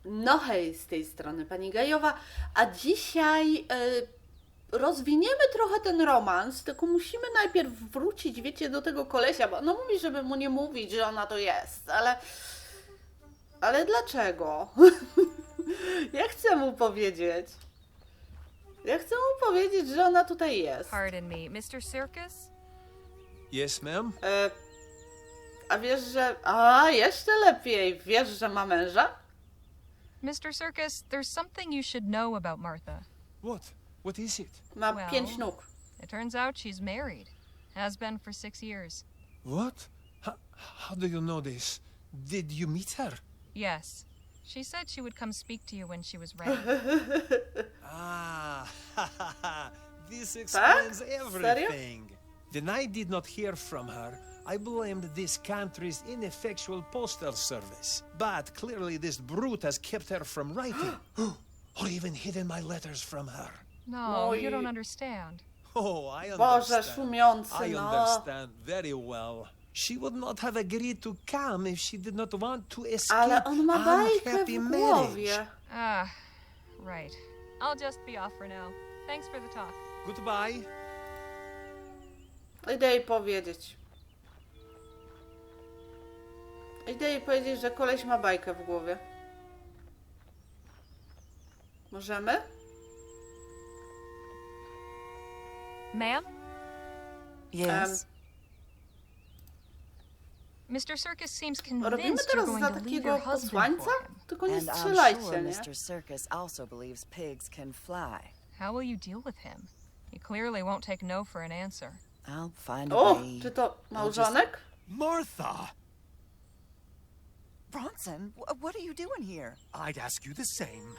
No hej, z tej strony pani Gajowa, a dzisiaj rozwiniemy trochę ten romans, tylko musimy najpierw wrócić, wiecie, do tego kolesia, bo no mówi, żeby mu nie mówić, że ona to jest, ale... Ale dlaczego? Ja chcę mu powiedzieć. Ja chcę mu powiedzieć, że ona tutaj jest. Pardon me, Mr. Circus? Yes, ma'am? A wiesz, że... A, jeszcze lepiej. Wiesz, że ma męża? Mr. Circus, there's something you should know about Martha. What? What is it? Ma Well. 5 nóg. It turns out she's married. Has been for 6 years. What? How do you know this? Did you meet her? Yes. She said she would come speak to you when she was ready. Ah, this explains Serio? everything. Then I did not hear from her. I blamed this country's ineffectual postal service. But clearly this brute has kept her from writing. Or even hidden my letters from her. No, Oj. you don't understand. Oh, I Boże, understand. szumiący, I no. understand very well. She would not have agreed to come if she did not want to escape Ale on ma bajkę unhappy w marriage. głowie. Ah, right. I'll just be off for now. Thanks for the talk. Goodbye. Idę jej powiedzieć. Idę jej powiedzieć, że koleś ma bajkę w głowie. Możemy? Ma'am? Yes. Mr. Circus seems Robimy convinced you're teraz going za to leave takiego your husband posłańca? for him. Tylko nie And I'm strzelajcie, sure nie? Mr. Circus also believes pigs can fly. How will you deal with him? He clearly won't take no for an answer. I'll find a O, way. czy to małżonek? Martha! Bronson, what are you doing here? I'd ask you the same.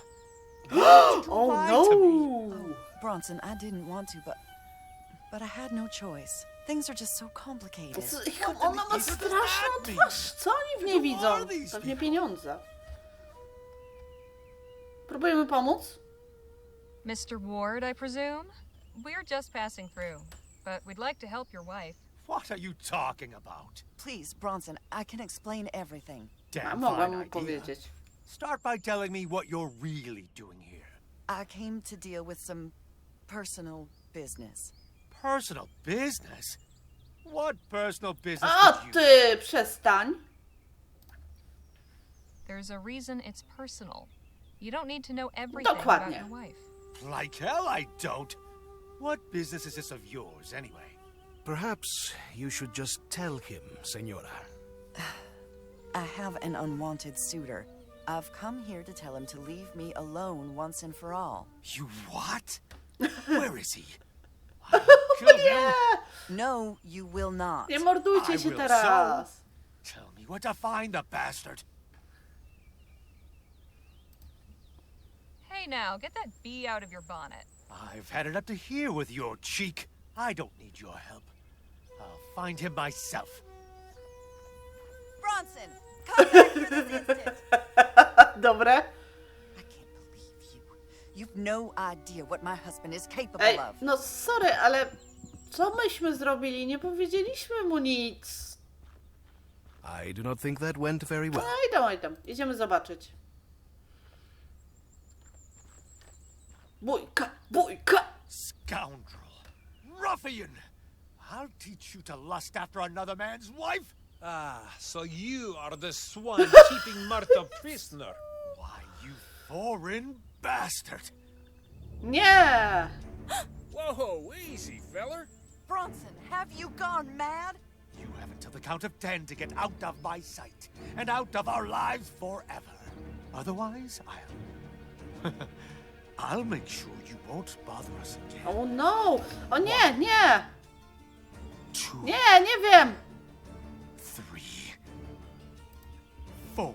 Oh lie no! to me. Bronson, I didn't want to, but I had no choice. Things are just so complicated. Ona ma straszną twarz. Co oni w niej widzą? Pewnie pieniądze. Próbujemy pomóc? Mr. Ward, I presume? We're just passing through, but we'd like to help your wife. What are you talking about? Please, Bronson, I can explain everything. A Damn mogłam fine mu idea. powiedzieć. Start by telling me what you're really doing here. I came to deal with some personal business. Personal business? What personal business O did you... ty, przestań. There's a reason it's personal. You don't need to know everything Dokładnie. about your wife. Like hell I don't. What business is this of yours, anyway? Perhaps you should just tell him, Senora. I have an unwanted suitor. I've come here to tell him to leave me alone once and for all. You what? Where is he? I'll kill him. No, you will not. Nie mordujcie I się will teraz. Tell me where to find the bastard. Hey now, get that bee out of your bonnet. I've had it up to here with your cheek. I don't need your help. I'll find him myself. Bronson, come back here this instant. Dobre? I can't believe you. You've no idea what my husband is capable Ej, of. no sorry, ale co myśmy zrobili? Nie powiedzieliśmy mu nic. I do not think that went very well. No idą. Idziemy zobaczyć. Bójka, bójka! Scoundrel. Ruffian. I'll teach you to lust after another man's wife. Ah, so you are the swan keeping Martha prisoner. Why, you foreign bastard. Nie! Whoa, easy, feller. Bronson, have you gone mad? You have until the count of 10 to get out of my sight and out of our lives forever. Otherwise, I'll make sure you won't bother us again. Oh no! O nie, nie! 2, Nie wiem! 3, 4.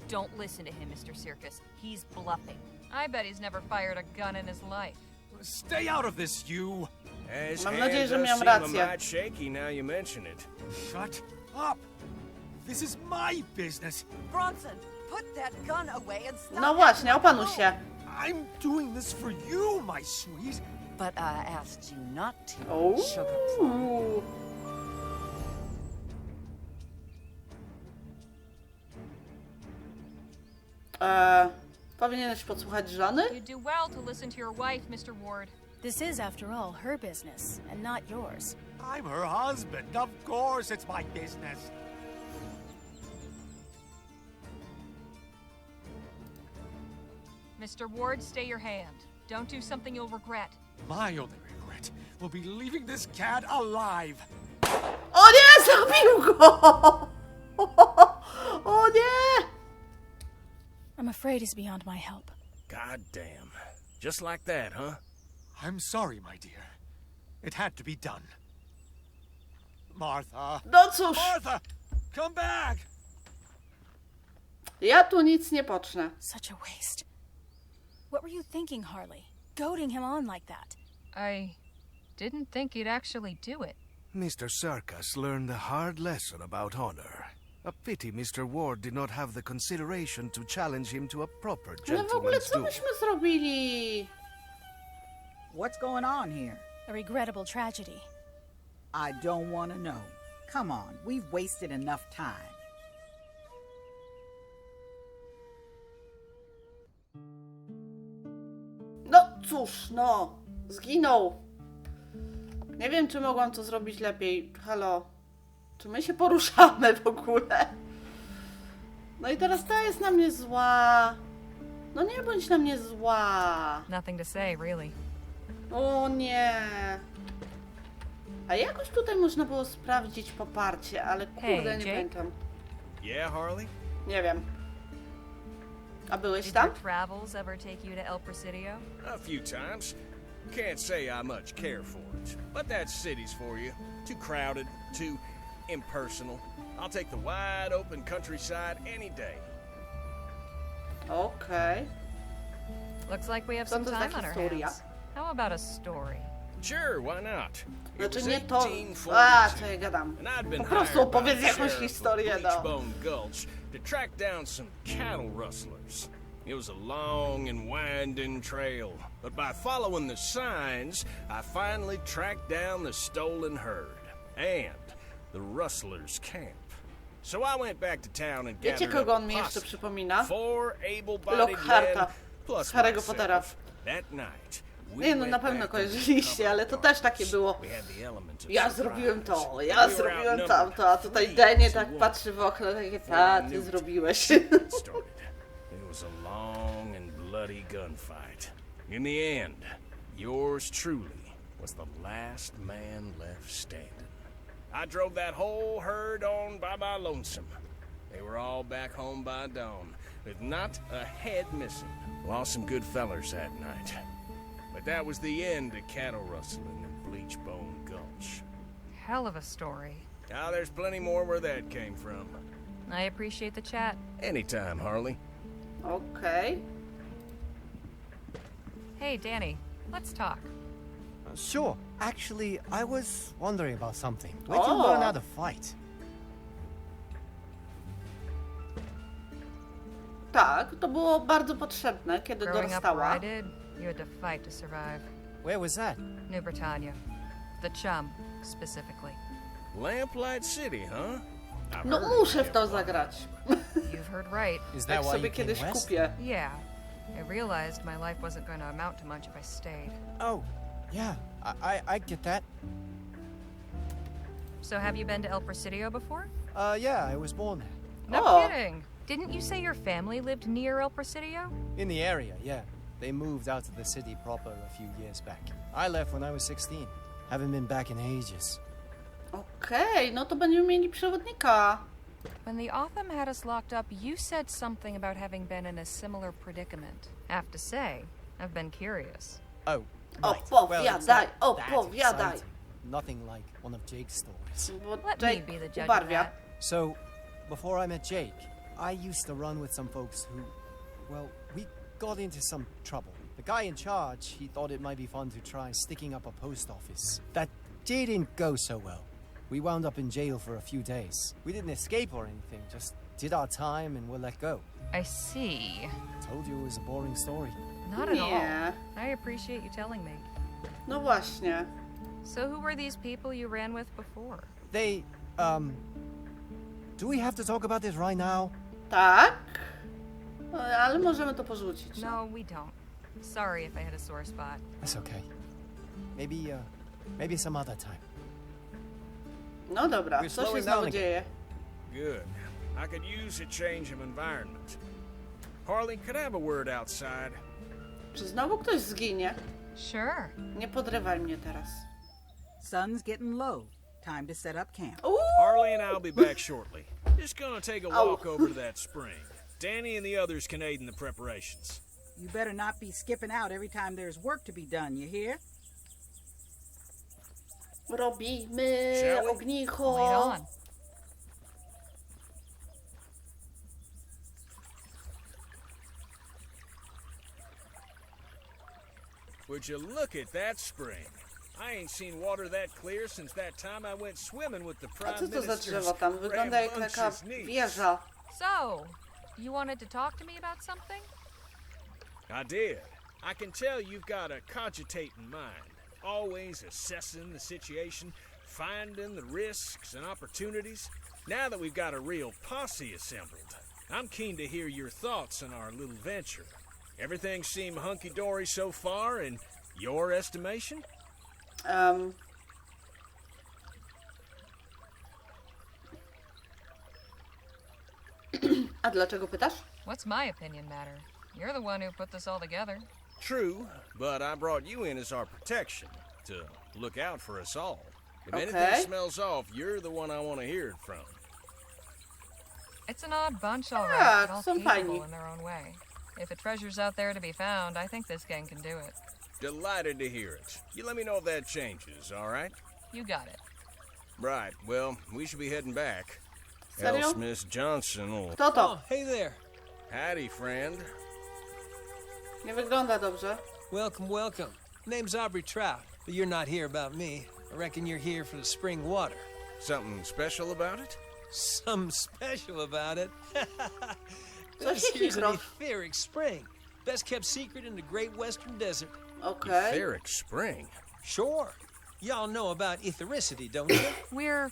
Don't listen to him, Mr. Circus. He's bluffing. I bet he's never fired a gun in his life. Stay out of this, you. His Mam hand nadzieję, że does miałem seem a rację. mite shaky now you mention it. Shut up. This is my business. Bronson, put that gun away and stop. No właśnie, opanuj się. I'm doing this for you, my sweet. But I asked you not to, O. sugar plum. Powinieneś podsłuchać żony? You do well to listen to your wife, Mr. Ward. This is, after all, her business, and not yours. I'm her husband. Of course it's my business. Mr. Ward, stay your hand. Don't do something you'll regret. My only regret will be leaving this cat alive. O nie, zabił go! O nie! I'm afraid he's beyond my help. God damn. Just like that, huh? I'm sorry, my dear. It had to be done. Martha! No cóż, Martha! Come back! ja tu nic nie pocznę. Such a waste. What were you thinking, Harley? Goading him on like that. I didn't think he'd actually do it. Mr. Circus learned a hard lesson about honor. A pity Mr. Ward did not have the consideration to challenge him to a proper Ale w ogóle gentleman's co duel. myśmy zrobili? What's going on here? A regrettable tragedy. I don't want to know. Come on, we've wasted enough time. No cóż, no. Zginął. Nie wiem, czy mogłam to zrobić lepiej. Halo. Czy my się poruszamy w ogóle? No i teraz ta jest na mnie zła. No nie bądź na mnie zła. Nothing to say, really. O nie. A jakoś tutaj można było sprawdzić poparcie, ale kurde, Hey, nie Jake? pamiętam. Yeah, Harley? Nie wiem. A byłeś Did tam? your travels ever take you to El Presidio? A few times. Can't say I much care for it, but that city's for you. Too crowded, too impersonal. I'll take the wide open countryside any day. Okej. Looks like we have Co some to za time on our historia? hands. How about a story? Sure, why not? It Znaczy was nie to... 1842, A, co ja gadam. and I'd been Po prostu hired by opowiedz the jakąś sheriff of historię, no. Bleachbone Gulch to track down some cattle rustlers. It was a long and winding trail, but by following the signs, I finally tracked down the stolen herd and the rustlers' camp. So I went back to town and Wiecie, gathered kogo up on a mi jeszcze posse. przypomina? 4 able-bodied Lockharta men plus z Harry'ego Pottera. myself. That night, we Nie no, went na pewno back to kojarzyliście, ale to też takie było. We had the element of Ja surprise. zrobiłem to, ja We were zrobiłem outnumbered tamto, a tutaj 3 Denny to tak 1. patrzy w okno, takie, ta, ty zrobiłeś. Started. It was a long and bloody gunfight. In the end, yours truly was the last man left standing. I drove that whole herd on by my lonesome. They were all back home by dawn, with not a head missing. Lost some good fellers that night. But that was the end of cattle rustling in Bleachbone Gulch. Hell of a story. Now there's plenty more where that came from. I appreciate the chat. Anytime, Harley. Okej. Hey, Danny, let's talk. Sure. Actually, I was wondering about something. Where'd you Oh. learn how to fight? Tak, to było bardzo potrzebne, kiedy Growing up where dorastała. I did, you had to fight to survive. Where was that? New Britannia. The Chum, specifically. Lamplight City, huh? I've No heard muszę it. w to zagrać. You've heard right. Is Jak that why sobie you came kiedyś west? kupię. Yeah. I realized my life wasn't going to amount to much if I stayed. Oh, yeah. I get that. So have you been to El Presidio before? Yeah, I was born there. No Oh. kidding. Didn't you say your family lived near El Presidio? In the area, yeah. They moved out to the city proper a few years back. I left when I was 16. Haven't been back in ages. Okej, no to będziemy mieli przewodnika. When the Otham had us locked up, you said something about having been in a similar predicament. Have to say, I've been curious. Oh, right. Opowiadaj, it's not that opowiadaj. exciting. Nothing like one of Jake's stories. Bo Let me Jake be the judge of ubarwia. that. So, before I met Jake, I used to run with some folks who, well, we got into some trouble. The guy in charge, he thought it might be fun to try sticking up a post office. That didn't go so well. We wound up in jail for a few days. We didn't escape or anything, just did our time and were let go. I see. Told you it was a boring story. Not at Nie. all. I appreciate you telling me. No właśnie. So who were these people you ran with before? They, do we have to talk about this right now? Tak? Ale możemy to porzucić. No, we don't. Sorry if I hit a sore spot. That's okay. Maybe some other time. No dobra, You're co się slowing znowu down again. dzieje? Good. I could use a change of environment. Harley, could I have a word outside? Czy znowu ktoś zginie? Sure. Nie podrywaj mnie teraz. Sun's getting low. Time to set up camp. Harley and I'll be back shortly. Just gonna take a Oh. walk over to that spring. Danny and the others can aid in the preparations. You better not be skipping out every time there's work to be done, you hear? Robimy Shall we? ognicho. Lead on. Would you look at that spring? I ain't seen water that clear since that time I went swimming with the A Prime co to za drzewo Minister's tam? Wygląda jak taka rambunctious niece. wieża. So, you wanted to talk to me about something? I did. I can tell you've got a cogitating mind, always assessing the situation, finding the risks and opportunities. Now that we've got a real posse assembled, I'm keen to hear your thoughts on our little venture. Everything seem hunky-dory so far, in your estimation? A dlaczego pytasz? What's my opinion matter? You're the one who put this all together. True, but I brought you in as our protection, to look out for us all. If Okay. anything smells off, you're the one I want to hear it from. It's an odd bunch, all right, Tak, but all są capable fajni. in their own way. If a treasure's out there to be found, I think this gang can do it. Delighted to hear it. You let me know if that changes, all right? You got it. Right, well, we should be heading back. Serio? Else Miss Johnson will... Kto to? Oh, hey there. Howdy, friend. Nie wygląda dobrze. Welcome, welcome. Name's Aubrey Trout, but you're not here about me. I reckon you're here for the spring water. Something special about it? Something special about it. Co This się here's an chichro? etheric spring. Best kept secret in the great western desert. Okej. Etheric Spring. Sure. Y'all know about ethericity, don't you? We're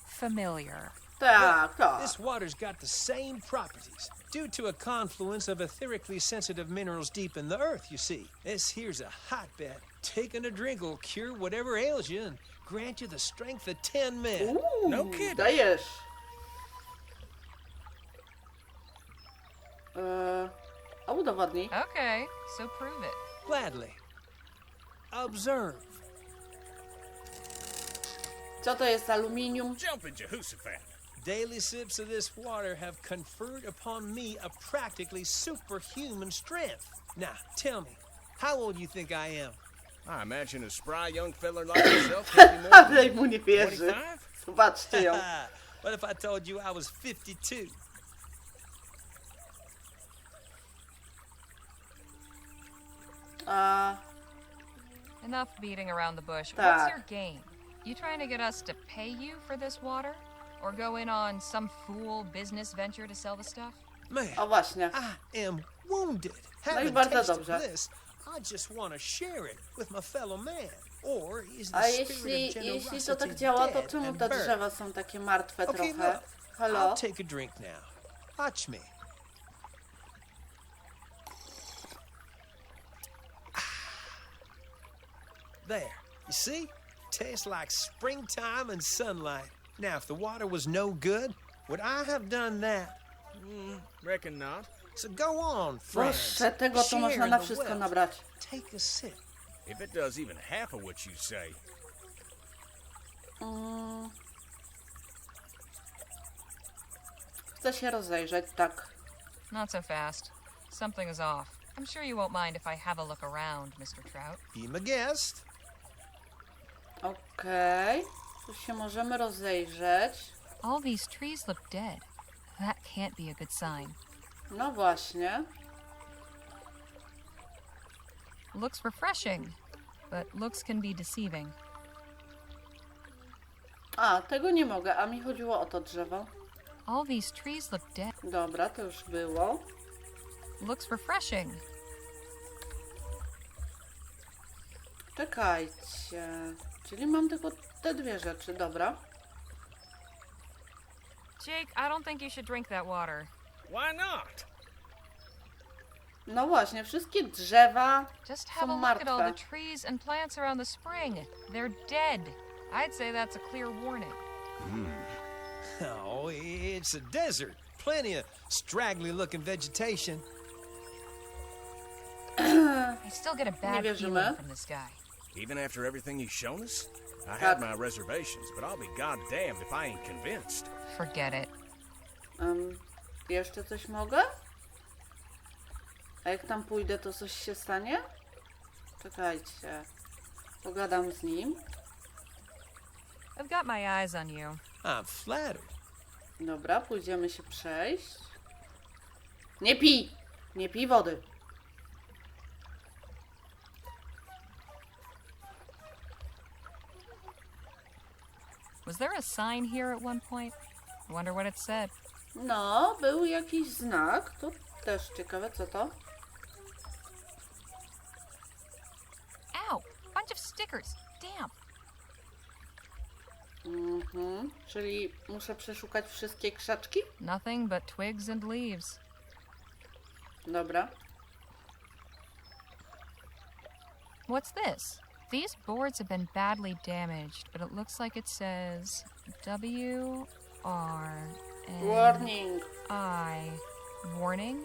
familiar. Tak, tak. This water's got the same properties due to a confluence of etherically sensitive minerals deep in the earth, you see. This here's a hotbed. Taking a drink will cure whatever ails you and grant you the strength of 10 men. No kidding. Dajesz. A udowodnij. Okay, so prove it. Gladly. Observe. Co to jest aluminium? Jumping Jehoshaphat. Daily sips of this water have conferred upon me a practically superhuman strength. Now, tell me, how old you think I am? I imagine a spry young feller like yourself could be more Ale than mu nie wierzy. 25? Zobaczcie ją. What if I told you I was 52? Enough beating around the bush. Tak. What's your game? You trying to get us to pay you for this water? Or go in on some fool business venture to sell the stuff? Man, O właśnie. I am wounded. No i Having bardzo tasted dobrze. this, I just want to share it with my fellow man. Or is the A spirit jeśli of to generosity tak działa, to dead czemu and te buried? drzewa są takie martwe Okay, trochę? look, Halo? I'll take a drink now. Watch me. There, you see? Tastes like springtime and sunlight. Now, if the water was no good, would I have done that? Reckon not. So go on, friends. Boże, tego to Share można in na the wszystko wealth. nabrać. Take a sip. If it does even half of what you say. Chcę się rozejrzeć, tak. Not so fast. Something is off. I'm sure you won't mind if I have a look around, Mr. Trout. Be my guest. Okej. Tu się możemy rozejrzeć. All these trees look dead. That can't be a good sign. No właśnie. Looks refreshing, but looks can be deceiving. A, tego nie mogę, a mi chodziło o to drzewo. All these trees look dead. Dobra, to już było. Looks refreshing. Czekajcie. Czyli mam tylko te dwie rzeczy, dobra. Jake, I don't think you should drink that water. Why not? No właśnie, wszystkie drzewa Just have a są look at all the martwe. trees and plants around the spring. They're dead. I'd say that's a clear warning. Oh, it's a desert. Plenty of straggly-looking vegetation. I still get a bad wierzymy. feeling from this guy. Even after everything you've shown us? I had my reservations, but I'll be goddamned if I ain't convinced. Forget it. Jeszcze coś mogę? A jak tam pójdę, to coś się stanie? Czekajcie. Pogadam z nim. I've got my eyes on you. I'm flattered. Dobra, pójdziemy się przejść. Nie pij! Nie pij wody. Was there a sign here at one point? I wonder what it said. No, był jakiś znak. To też ciekawe, co to? Ow! Bunch of stickers. Damn. Czyli muszę przeszukać wszystkie krzaczki? Nothing but twigs and leaves. Dobra. What's this? These boards have been badly damaged, but it looks like it says W R N Warning. I. Warning?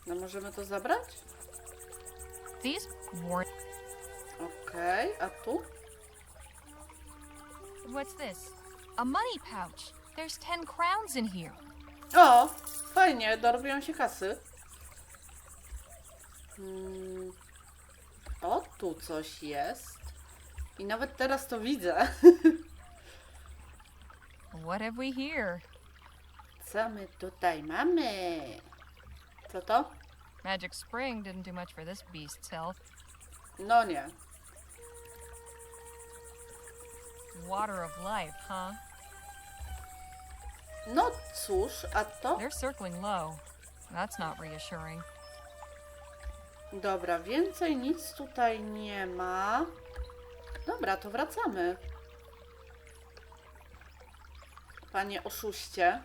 No możemy to zabrać? These warn. Okej, a tu? What's this? A money pouch. There's 10 crowns in here. O! Fajnie, dorobiłam się kasy. O, tu coś jest. I nawet teraz to widzę. What have we here? Co my tutaj mamy? Co to? Magic Spring didn't do much for this beast's health. No nie. Water of life, huh? No cóż, a to? They're circling low. That's not reassuring. Dobra, więcej nic tutaj nie ma. Dobra, to wracamy. Panie oszuście.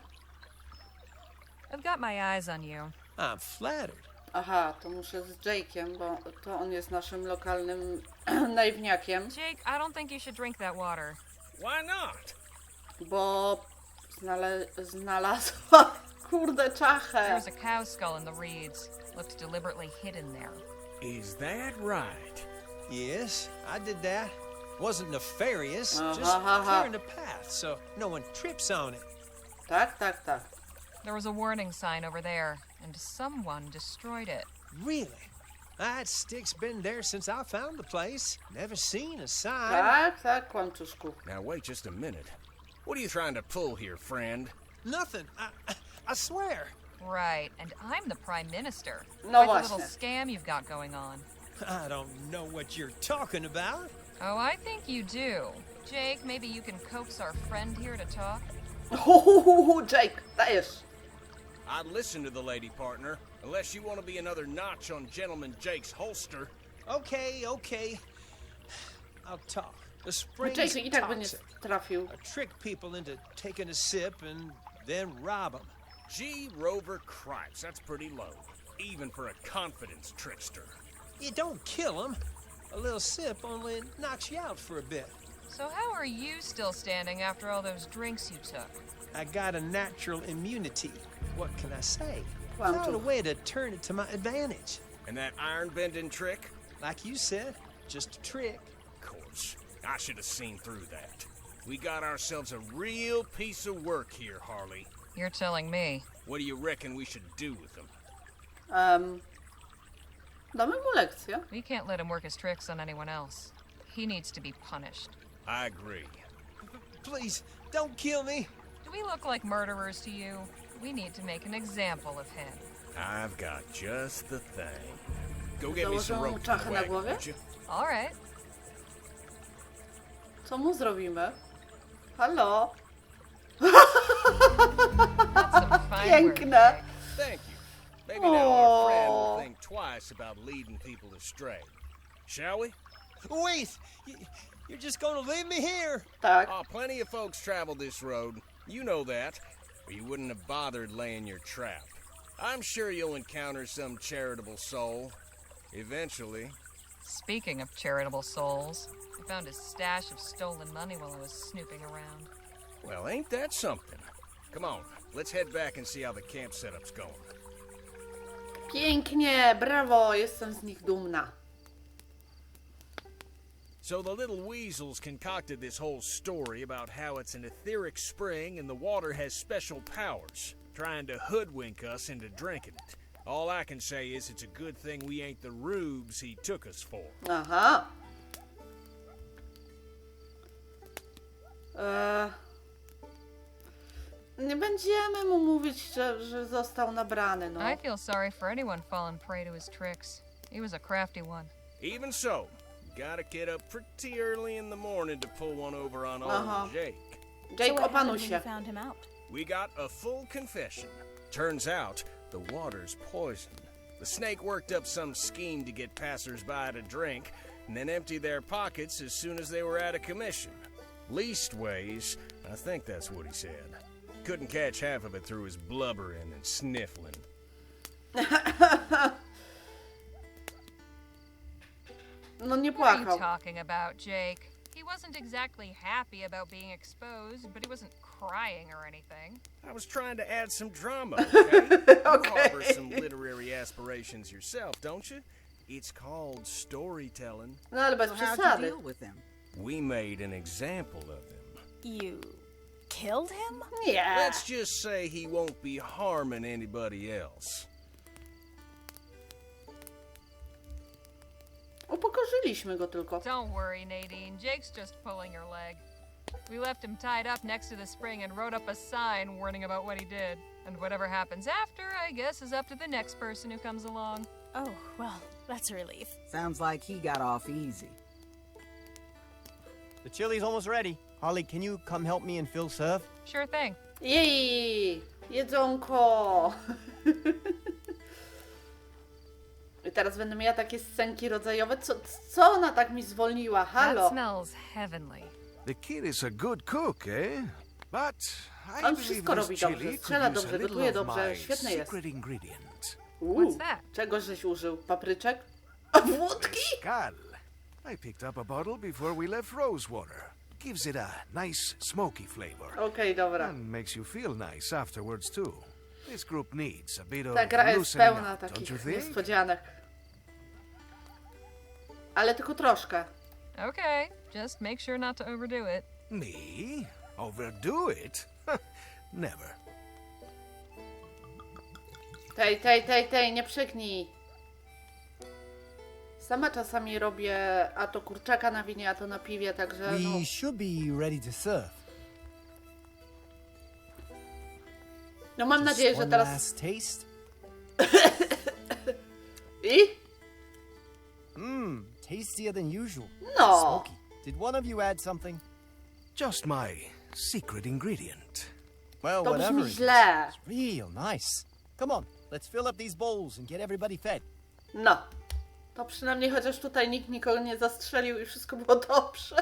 I've got my eyes on you. I'm flattered. Aha, to muszę z Jake'iem, bo to on jest naszym lokalnym naiwniakiem. Jake, I don't think you should drink that water. Why not? Bo znalazła kurde czachę. There's a cow skull in the reeds. Looked deliberately hidden there. Is that right? Yes, I did that. Wasn't nefarious, just ha. clearing the path so no one trips on it. Tak, tak, tak. There was a warning sign over there, and someone destroyed it. Really? That stick's been there since I found the place. Never seen a sign. Tak, tak, kłamczuszku. Now wait just a minute. What are you trying to pull here, friend? Nothing. I swear. Right, and I'm the Prime Minister. No Quite the little właśnie. scam you've got going on. I don't know what you're talking about. Oh, I think you do. Jake, maybe you can coax our friend here to talk? Jake, dajesz. I'd listen to the lady partner, unless you want to be another notch on Gentleman Jake's holster. Okay. I'll talk. The spring Jake i tak by nie toxic. trafił. I trick people into taking a sip and then rob them. Gee, Rover Cripes, that's pretty low, even for a confidence trickster. You don't kill them. A little sip only knocks you out for a bit. So how are you still standing after all those drinks you took? I got a natural immunity. What can I say? Wow. Found a way to turn it to my advantage. And that iron-bending trick? Like you said, just a trick. Of course. I should have seen through that. We got ourselves a real piece of work here, Harley. You're telling me. What do you reckon we should do with them? Damy mu lekcję. We can't let him work his tricks on anyone else. He needs to be punished. I agree. Please, don't kill me. Do we look like murderers to you? We need to make an example of him. I've got just the thing. Go get me Założę some mu rope from czachę the na wagon, głowie? would you? All right. Co mu zrobimy? Halo? That's some fine Piękne. work, Jake. Thank you. Maybe now our friend will Aw. think twice about leading people astray. Shall we? Wait! You're just gonna leave me here? Tak. Oh, plenty of folks travel this road. You know that, or you wouldn't have bothered laying your trap. I'm sure you'll encounter some charitable soul. Eventually. Speaking of charitable souls, I found his stash of stolen money while I was snooping around. Well, ain't that something? Come on, let's head back and see how the camp setup's going. Pięknie, brawo, jestem z nich dumna. So the little weasels concocted this whole story about how it's an etheric spring and the water has special powers, trying to hoodwink us into drinking it. All I can say is it's a good thing we ain't the rubes he took us for. Aha. Nie będziemy mu mówić, że został nabrany, no. I feel sorry for anyone falling prey to his tricks. He was a crafty one. Even so, gotta get up pretty early in the morning to pull one over on old Jake. Jake, So what opanuj happened when you się. found him out? We got a full confession. Turns out, the water's poisoned. The snake worked up some scheme to get passers-by to drink, and then empty their pockets as soon as they were out of commission. Leastways, I think that's what he said. Couldn't catch half of it through his blubbering and sniffling. No nie What are you płakał. talking about, Jake? He wasn't exactly happy about being exposed, but he wasn't crying or anything. I was trying to add some drama, okay? Okay. You harbor some literary aspirations yourself, don't you? It's called storytelling. No ale bez So how'd you przesady. deal with him? We made an example of him. You killed him? Nie. Let's just say he won't be harming anybody else. Upokorzyliśmy go tylko. Don't worry, Nadine. Jake's just pulling your leg. We left him tied up next to the spring and wrote up a sign warning about what he did. And whatever happens after, I guess, is up to the next person who comes along. Oh, well, that's a relief. Sounds like he got off easy. The chili's almost ready. Harley, can you come help me and Phil serve? Sure thing. Jej, jedzonko. I teraz będę miała takie scenki rodzajowe. Co ona tak mi zwolniła? That Halo. smells heavenly. The kid is a good cook, eh? But I On believe wszystko this robi dobrze, chili strzela could use dobrze, a little gotuje of dobrze, my świetny jest. secret ingredient. What's that? Czego żeś użył? Papryczek? A wódki? Mezcal. I picked up a bottle before we left Rosewater. Gives it a nice smoky flavor. Okej, dobra. And makes you feel nice afterwards too. This group needs a bit of Ta gra jest loosening pełna up, don't you takich think? niespodzianek. Ale tylko troszkę. Okay, just make sure not to overdo it. Me? Overdo it? Never. Tej, nie przyknij. Sama czasami robię a to kurczaka na winie, a to na piwie, także no. We should be ready to serve. No mam Just nadzieję, że one teraz... last taste. I? Tastier than usual. No. Smoky. Did one of you add something? Just my secret ingredient. Well, To whatever brzmi it is, źle. it's real nice. Come on, let's fill up these bowls and get everybody fed. No. To przynajmniej chociaż tutaj nikt nikogo nie zastrzelił i wszystko było dobrze.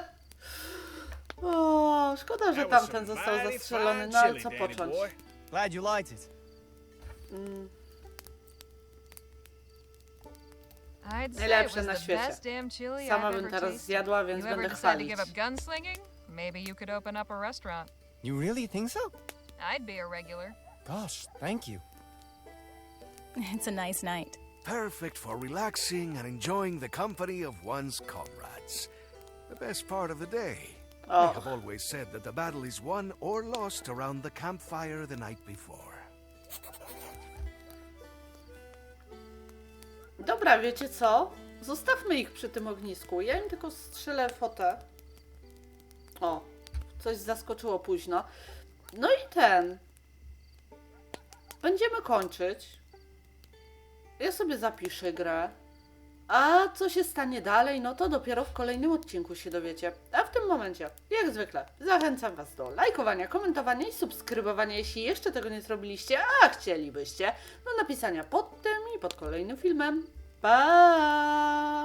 O, szkoda, że That was tamten some został mighty zastrzelony, fine no ale chili, co Danny począć? boy. Glad you liked it. I'd say it Najlepsze was na the świecie. best damn chili Sama I've bym ever teraz tasted. zjadła, więc You ever będę decide to chwalić. give up gunslinging? Maybe you could open up a restaurant. You really think so? I'd be a regular. Gosh, thank you. It's a nice night. Perfect for relaxing and enjoying the company of one's comrades. The best part of the day. I Oh. have always said that the battle is won or lost around the campfire the night before. Dobra, wiecie co? Zostawmy ich przy tym ognisku. Ja im tylko strzelę fotę. O, coś zaskoczyło późno. No i ten. Będziemy kończyć. Ja sobie zapiszę grę. A co się stanie dalej, no to dopiero w kolejnym odcinku się dowiecie. A w tym momencie, jak zwykle, zachęcam Was do lajkowania, komentowania i subskrybowania, jeśli jeszcze tego nie zrobiliście, a chcielibyście, no napisania pod tym i pod kolejnym filmem. Pa!